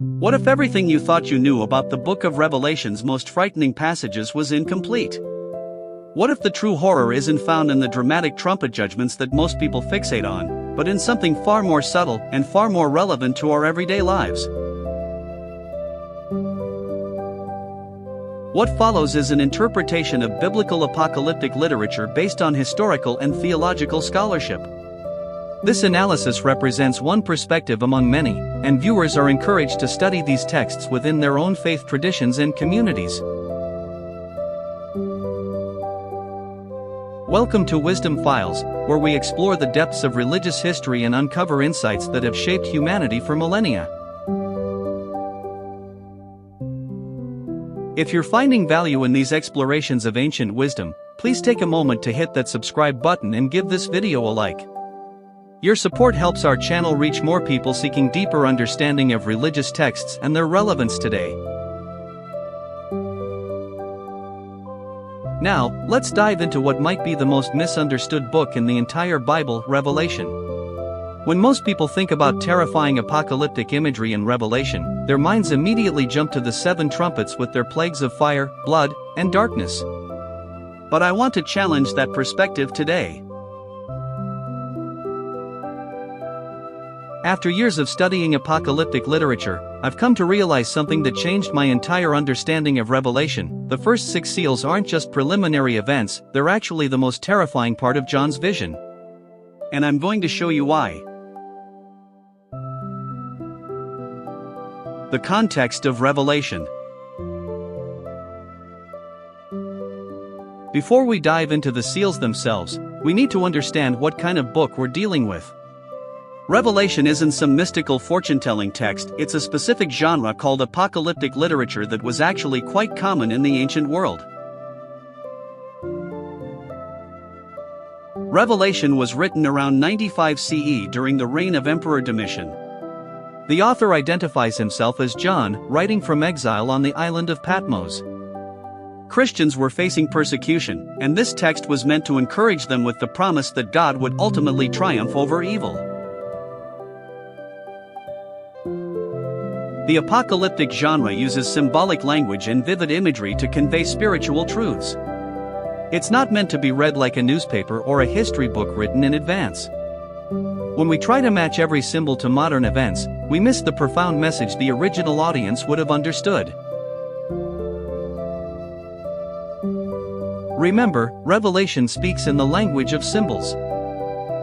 What if everything you thought you knew about the book of Revelation's most frightening passages was incomplete? What if the true horror isn't found in the dramatic trumpet judgments that most people fixate on, but in something far more subtle and far more relevant to our everyday lives? What follows is an interpretation of biblical apocalyptic literature based on historical and theological scholarship. This analysis represents one perspective among many, and viewers are encouraged to study these texts within their own faith traditions and communities. Welcome to Wisdom Files, where we explore the depths of religious history and uncover insights that have shaped humanity for millennia. If you're finding value in these explorations of ancient wisdom, please take a moment to hit that subscribe button and give this video a like. Your support helps our channel reach more people seeking deeper understanding of religious texts and their relevance today. Now, let's dive into what might be the most misunderstood book in the entire Bible, Revelation. When most people think about terrifying apocalyptic imagery in Revelation, their minds immediately jump to the 7 trumpets with their plagues of fire, blood, and darkness. But I want to challenge that perspective today. After years of studying apocalyptic literature, I've come to realize something that changed my entire understanding of Revelation. The first 6 seals aren't just preliminary events, they're actually the most terrifying part of John's vision. And I'm going to show you why. The context of Revelation. Before we dive into the seals themselves, we need to understand what kind of book we're dealing with. Revelation isn't some mystical fortune-telling text, it's a specific genre called apocalyptic literature that was actually quite common in the ancient world. Revelation was written around 95 CE during the reign of Emperor Domitian. The author identifies himself as John, writing from exile on the island of Patmos. Christians were facing persecution, and this text was meant to encourage them with the promise that God would ultimately triumph over evil. The apocalyptic genre uses symbolic language and vivid imagery to convey spiritual truths. It's not meant to be read like a newspaper or a history book written in advance. When we try to match every symbol to modern events, we miss the profound message the original audience would have understood. Remember, Revelation speaks in the language of symbols.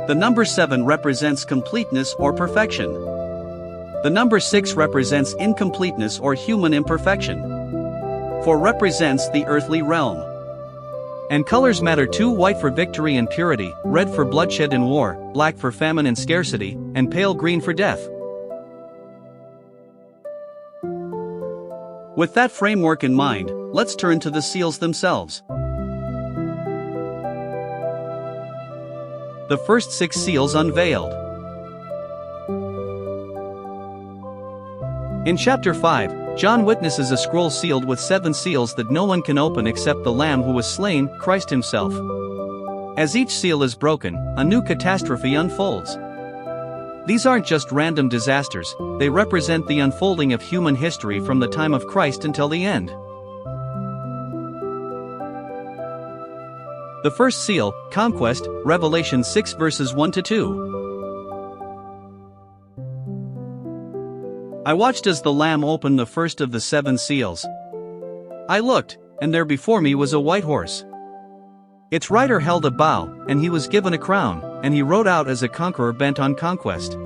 The number 7 represents completeness or perfection. The number 6 represents incompleteness or human imperfection. 4 represents the earthly realm. And colors matter too: white for victory and purity, red for bloodshed and war, black for famine and scarcity, and pale green for death. With that framework in mind, let's turn to the seals themselves. The first 6 seals unveiled. In chapter 5, John witnesses a scroll sealed with 7 seals that no one can open except the Lamb who was slain, Christ himself. As each seal is broken, a new catastrophe unfolds. These aren't just random disasters, they represent the unfolding of human history from the time of Christ until the end. The first seal, Conquest, Revelation 6 verses 1-2. I watched as the Lamb opened the first of the 7 seals. I looked, and there before me was a white horse. Its rider held a bow, and he was given a crown, and he rode out as a conqueror bent on conquest.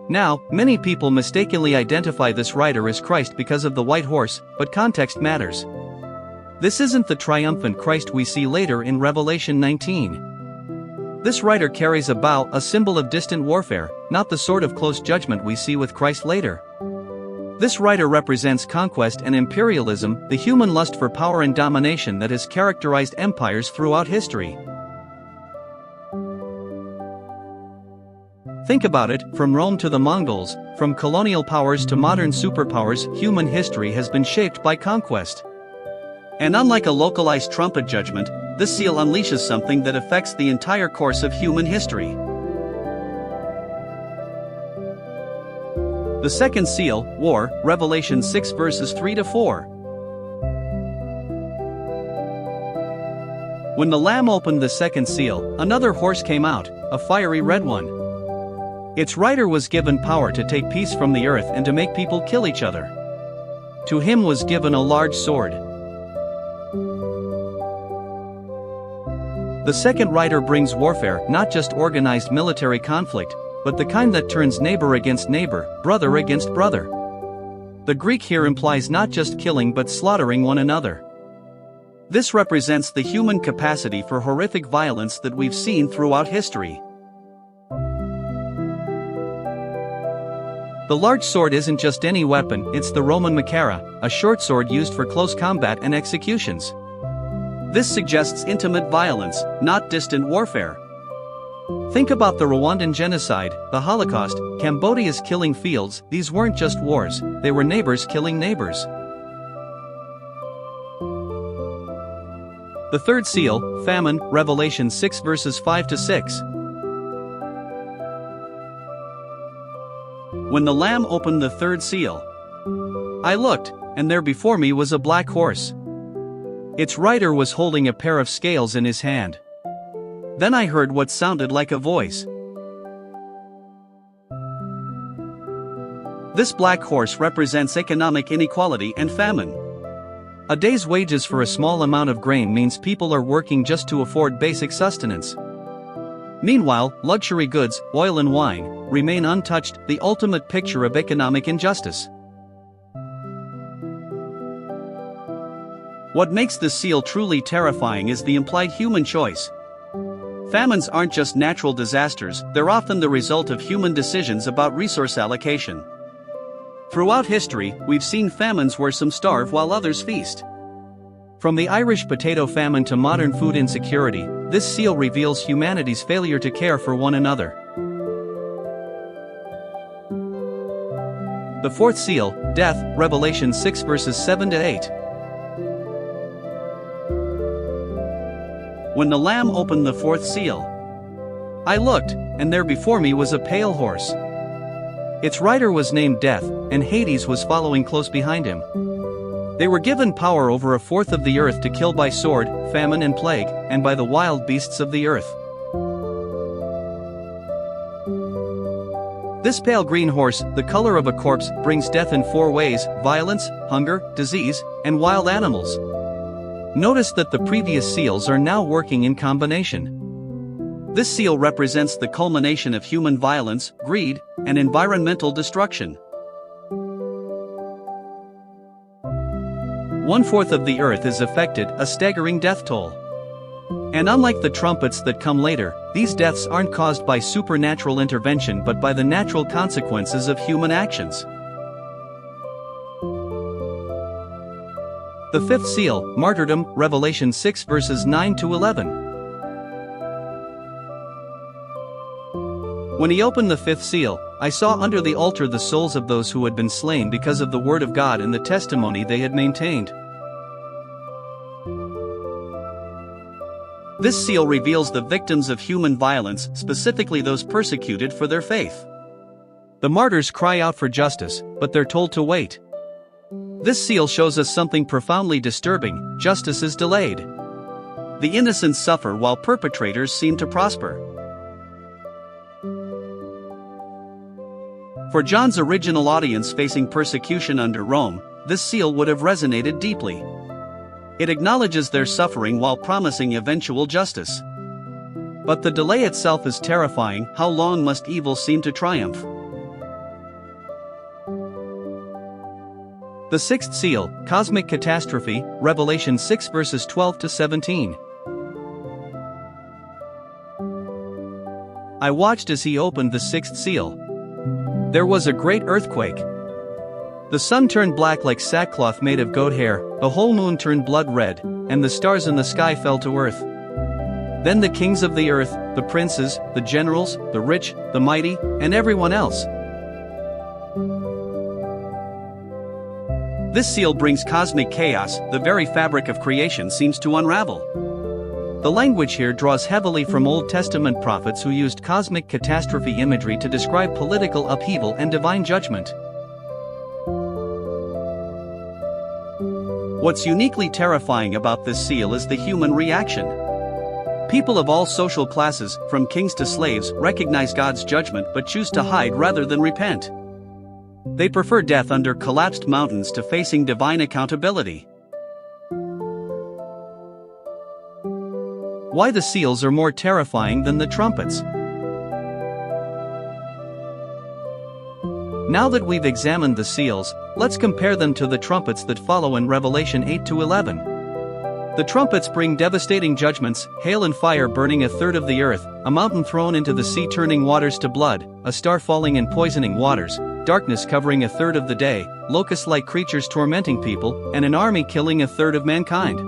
Now, many people mistakenly identify this rider as Christ because of the white horse, but context matters. This isn't the triumphant Christ we see later in Revelation 19. This rider carries a bow, a symbol of distant warfare, not the sort of close judgment we see with Christ later. This rider represents conquest and imperialism, the human lust for power and domination that has characterized empires throughout history. Think about it, from Rome to the Mongols, from colonial powers to modern superpowers, human history has been shaped by conquest. And unlike a localized trumpet judgment, this seal unleashes something that affects the entire course of human history. The second seal, war, Revelation 6 verses 3-4. When the Lamb opened the second seal, another horse came out, a fiery red one. Its rider was given power to take peace from the earth and to make people kill each other. To him was given a large sword. The second rider brings warfare, not just organized military conflict, but the kind that turns neighbor against neighbor, brother against brother. The Greek here implies not just killing but slaughtering one another. This represents the human capacity for horrific violence that we've seen throughout history. The large sword isn't just any weapon, it's the Roman machaira, a short sword used for close combat and executions. This suggests intimate violence, not distant warfare. Think about the Rwandan genocide, the Holocaust, Cambodia's killing fields. These weren't just wars, they were neighbors killing neighbors. The third seal, famine, Revelation 6 verses 5-6. When the Lamb opened the third seal, I looked, and there before me was a black horse. Its rider was holding a pair of scales in his hand. Then I heard what sounded like a voice. This black horse represents economic inequality and famine. A day's wages for a small amount of grain means people are working just to afford basic sustenance. Meanwhile, luxury goods, oil and wine, remain untouched, the ultimate picture of economic injustice. What makes this seal truly terrifying is the implied human choice. Famines aren't just natural disasters, they're often the result of human decisions about resource allocation. Throughout history, we've seen famines where some starve while others feast. From the Irish potato famine to modern food insecurity, this seal reveals humanity's failure to care for one another. The fourth seal, death, Revelation 6 verses 7-8. When the Lamb opened the fourth seal, I looked, and there before me was a pale horse. Its rider was named Death, and Hades was following close behind him. They were given power over a fourth of the earth to kill by sword, famine and plague, and by the wild beasts of the earth. This pale green horse, the color of a corpse, brings death in four ways: violence, hunger, disease, and wild animals. Notice that the previous seals are now working in combination. This seal represents the culmination of human violence, greed, and environmental destruction. 1/4 of the earth is affected, a staggering death toll. And unlike the trumpets that come later, these deaths aren't caused by supernatural intervention but by the natural consequences of human actions. The fifth seal, martyrdom, Revelation 6 verses 9-11. When he opened the fifth seal, I saw under the altar the souls of those who had been slain because of the word of God and the testimony they had maintained. This seal reveals the victims of human violence, specifically those persecuted for their faith. The martyrs cry out for justice, but they're told to wait. This seal shows us something profoundly disturbing: justice is delayed. The innocents suffer while perpetrators seem to prosper. For John's original audience facing persecution under Rome, this seal would have resonated deeply. It acknowledges their suffering while promising eventual justice. But the delay itself is terrifying. How long must evil seem to triumph? The sixth seal, cosmic catastrophe, Revelation 6 verses 12-17. I watched as he opened the sixth seal. There was a great earthquake. The sun turned black like sackcloth made of goat hair, the whole moon turned blood red, and the stars in the sky fell to earth. Then the kings of the earth, the princes, the generals, the rich, the mighty, and everyone else. This seal brings cosmic chaos. The very fabric of creation seems to unravel. The language here draws heavily from Old Testament prophets who used cosmic catastrophe imagery to describe political upheaval and divine judgment. What's uniquely terrifying about this seal is the human reaction. People of all social classes, from kings to slaves, recognize God's judgment but choose to hide rather than repent. They prefer death under collapsed mountains to facing divine accountability. Why the seals are more terrifying than the trumpets. Now that we've examined the seals, let's compare them to the trumpets that follow in Revelation 8-11. The trumpets bring devastating judgments: hail and fire burning a third of the earth, a mountain thrown into the sea turning waters to blood, a star falling and poisoning waters, darkness covering a third of the day, locust-like creatures tormenting people, and an army killing a third of mankind.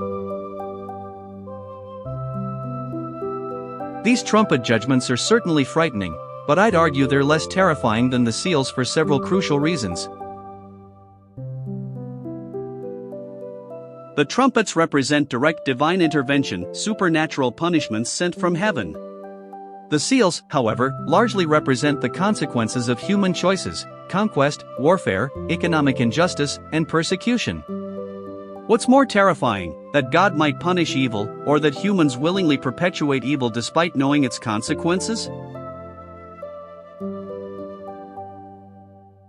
These trumpet judgments are certainly frightening, but I'd argue they're less terrifying than the seals for several crucial reasons. The trumpets represent direct divine intervention, supernatural punishments sent from heaven. The seals, however, largely represent the consequences of human choices: conquest, warfare, economic injustice, and persecution. What's more terrifying, that God might punish evil, or that humans willingly perpetuate evil despite knowing its consequences?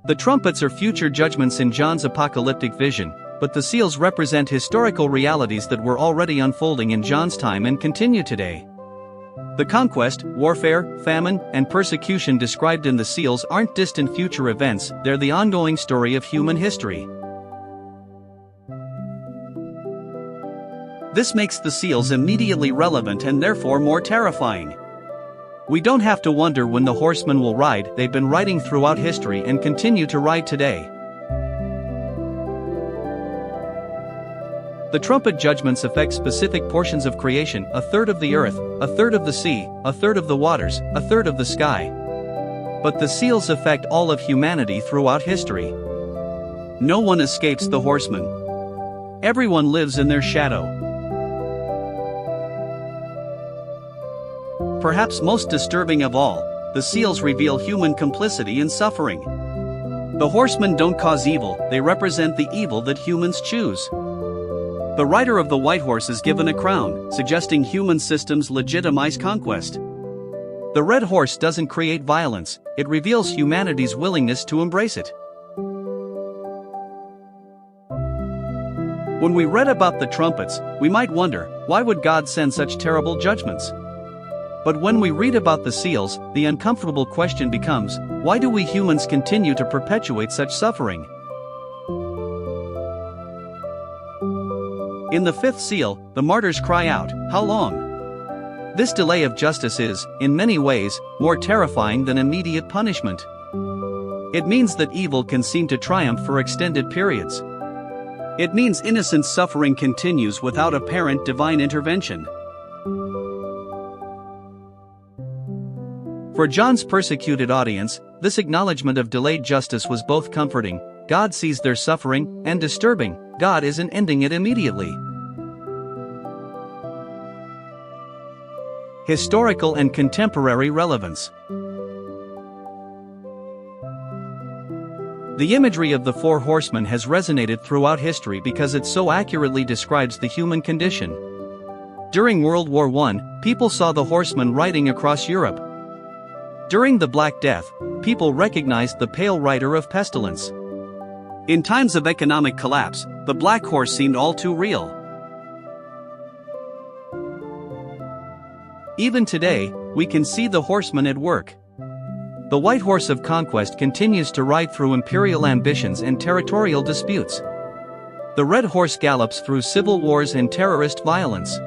The trumpets are future judgments in John's apocalyptic vision, but the seals represent historical realities that were already unfolding in John's time and continue today. The conquest, warfare, famine, and persecution described in the seals aren't distant future events, they're the ongoing story of human history. This makes the seals immediately relevant and therefore more terrifying. We don't have to wonder when the horsemen will ride, they've been riding throughout history and continue to ride today. The trumpet judgments affect specific portions of creation: a third of the earth, a third of the sea, a third of the waters, a third of the sky. But the seals affect all of humanity throughout history. No one escapes the horsemen. Everyone lives in their shadow. Perhaps most disturbing of all, the seals reveal human complicity in suffering. The horsemen don't cause evil, they represent the evil that humans choose. The rider of the white horse is given a crown, suggesting human systems legitimize conquest. The red horse doesn't create violence, it reveals humanity's willingness to embrace it. When we read about the trumpets, we might wonder, why would God send such terrible judgments? But when we read about the seals, the uncomfortable question becomes, why do we humans continue to perpetuate such suffering? In the fifth seal, the martyrs cry out, "How long?" This delay of justice is, in many ways, more terrifying than immediate punishment. It means that evil can seem to triumph for extended periods. It means innocent suffering continues without apparent divine intervention. For John's persecuted audience, this acknowledgement of delayed justice was both comforting: God sees their suffering, and disturbing: God isn't ending it immediately. Historical and contemporary relevance. The imagery of the four horsemen has resonated throughout history because it so accurately describes the human condition. During World War I, people saw the horsemen riding across Europe. During the Black Death, people recognized the pale rider of pestilence. In times of economic collapse, the black horse seemed all too real. Even today, we can see the horsemen at work. The white horse of conquest continues to ride through imperial ambitions and territorial disputes. The red horse gallops through civil wars and terrorist violence.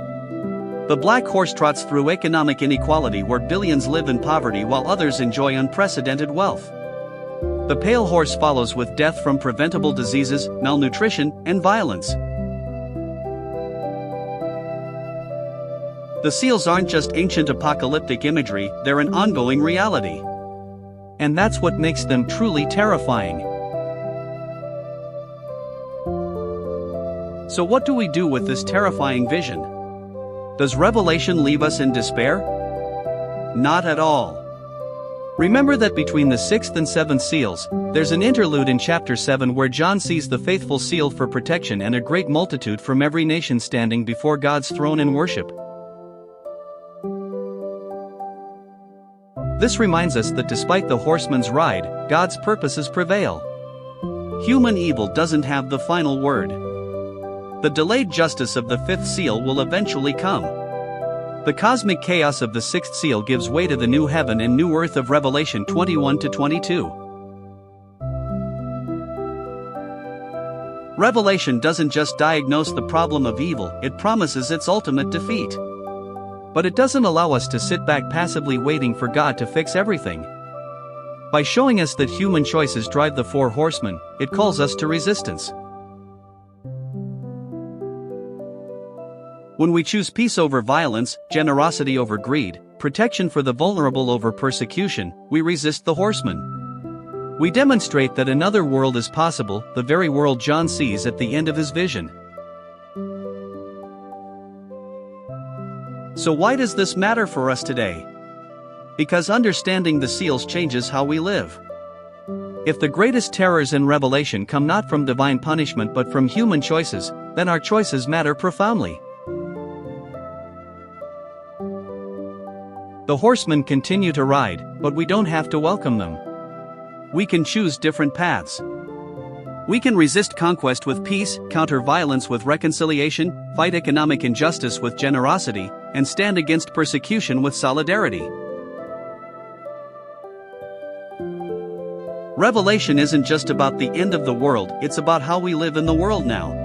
The black horse trots through economic inequality where billions live in poverty while others enjoy unprecedented wealth. The pale horse follows with death from preventable diseases, malnutrition, and violence. The seals aren't just ancient apocalyptic imagery, they're an ongoing reality. And that's what makes them truly terrifying. So what do we do with this terrifying vision? Does Revelation leave us in despair? Not at all. Remember that between the sixth and seventh seals, there's an interlude in chapter 7 where John sees the faithful sealed for protection and a great multitude from every nation standing before God's throne in worship. This reminds us that despite the horseman's ride, God's purposes prevail. Human evil doesn't have the final word. The delayed justice of the fifth seal will eventually come. The cosmic chaos of the sixth seal gives way to the new heaven and new earth of Revelation 21-22. Revelation doesn't just diagnose the problem of evil, it promises its ultimate defeat. But it doesn't allow us to sit back passively waiting for God to fix everything. By showing us that human choices drive the four horsemen, it calls us to resistance. When we choose peace over violence, generosity over greed, protection for the vulnerable over persecution, we resist the horsemen. We demonstrate that another world is possible, the very world John sees at the end of his vision. So why does this matter for us today? Because understanding the seals changes how we live. If the greatest terrors in Revelation come not from divine punishment but from human choices, then our choices matter profoundly. The horsemen continue to ride, but we don't have to welcome them. We can choose different paths. We can resist conquest with peace, counter violence with reconciliation, fight economic injustice with generosity, and stand against persecution with solidarity. Revelation isn't just about the end of the world, it's about how we live in the world now.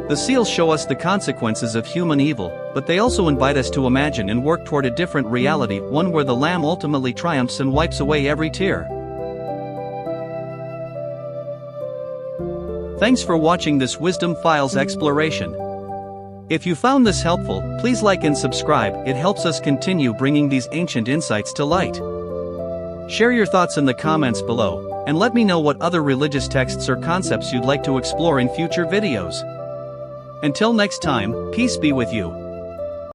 The seals show us the consequences of human evil, but they also invite us to imagine and work toward a different reality, one where the Lamb ultimately triumphs and wipes away every tear. Thanks for watching this Wisdom Files exploration. If you found this helpful, please like and subscribe, it helps us continue bringing these ancient insights to light. Share your thoughts in the comments below, and let me know what other religious texts or concepts you'd like to explore in future videos. Until next time, peace be with you.